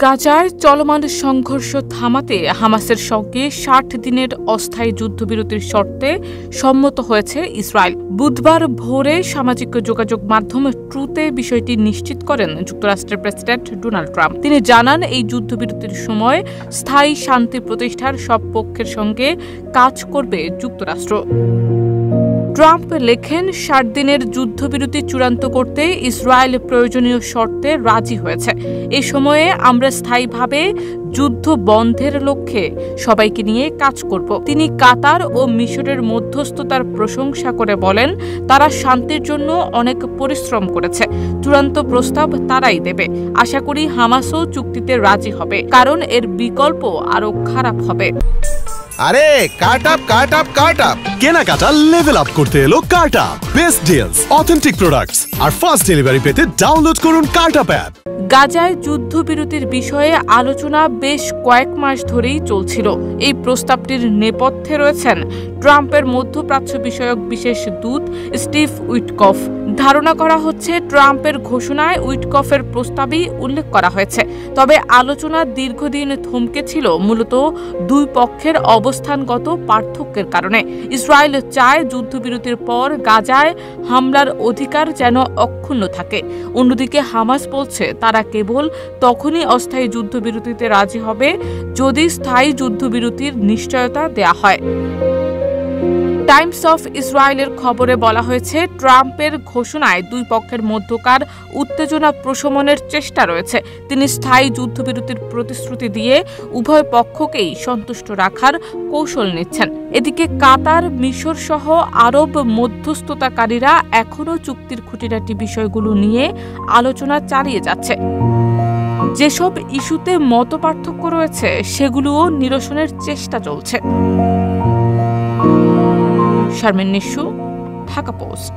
গাজায় চলমান সংঘর্ষ থামাতে হামাসের সঙ্গে ৬০ দিনের অস্থায়ী যুদ্ধবিরতির শর্তে সম্মত হয়েছে ইসরায়েল। বুধবার ভোরে সামাজিক যোগাযোগ মাধ্যম ট্রুথে বিষয়টি নিশ্চিত করেন যুক্তরাষ্ট্রের প্রেসিডেন্ট ডোনাল্ড ট্রাম্প। তিনি জানান, এই যুদ্ধবিরতির সময় স্থায়ী শান্তি প্রতিষ্ঠার সব পক্ষের সঙ্গে কাজ করবে যুক্তরাষ্ট্র। ট্রাম্প লেখেন, ৬০ দিনের যুদ্ধবিরতি চূড়ান্ত করতে ইসরায়েল প্রয়োজনীয় শর্তে রাজি হয়েছে। এই সময়ে আমরা স্থায়ীভাবে যুদ্ধ বন্ধের লক্ষ্যে সবাইকে নিয়ে কাজ করব। তিনি কাতার ও মিশরের মধ্যস্থতার প্রশংসা করে বলেন, তারা শান্তির জন্য অনেক পরিশ্রম করেছে। চূড়ান্ত প্রস্তাব তারাই দেবে। আশা করি হামাসও চুক্তিতে রাজি হবে, কারণ এর বিকল্প আরও খারাপ হবে। আরে কাট আপ কেনাকাটা লেভেল আপ করতে এলো cut up. Best deals, authentic products আর ফাস্ট ডেলিভারি পেতে ডাউনলোড করুন কাট আপ অ্যাপ। গাজায় যুদ্ধবিরতির বিষয়ে আলোচনা বেশ কয়েক মাস ধরেই চলছিল। এই প্রস্তাবটির নেপথ্যে রয়েছেন ট্রাম্পের মধ্যপ্রাচ্য বিষয়ক বিশেষ দূত স্টিভ উইটকফ। ধারণা করা হচ্ছে, ট্রাম্পের ঘোষণায় উইটকফের প্রস্তাবই উল্লেখ করা হয়েছে। তবে আলোচনা দীর্ঘদিন থমকে ছিল মূলত দুই পক্ষের অবস্থানগত পার্থক্যের কারণে। ইসরায়েল চায় যুদ্ধবিরতির পর গাজায় হামলার অধিকার যেন অক্ষুণ্ণ থাকে। অন্যদিকে হামাস বলছে, তারা কেবল তখনই অস্থায়ী যুদ্ধবিরতিতে রাজি হবে যদি স্থায়ী যুদ্ধবিরতির নিশ্চয়তা দেয়া হয়। টাইমস অফ ইসরায়েলের খবরে বলা হয়েছে, ট্রাম্পের ঘোষণায় দুই পক্ষের মধ্যকার উত্তেজনা প্রশমনের চেষ্টা রয়েছে। তিনি স্থায়ী যুদ্ধবিরতির প্রতিশ্রুতি দিয়ে উভয় পক্ষকেই সন্তুষ্ট রাখার কৌশল নিচ্ছেন। এদিকে কাতার, মিশর সহ আরব মধ্যস্থতাকারীরা এখনও চুক্তির খুঁটিনাটি বিষয়গুলো নিয়ে আলোচনা চালিয়ে যাচ্ছে। যেসব ইস্যুতে মতপার্থক্য রয়েছে সেগুলোও নিরসনের চেষ্টা চলছে। শারমিন নিশু, ঢাকা পোস্ট।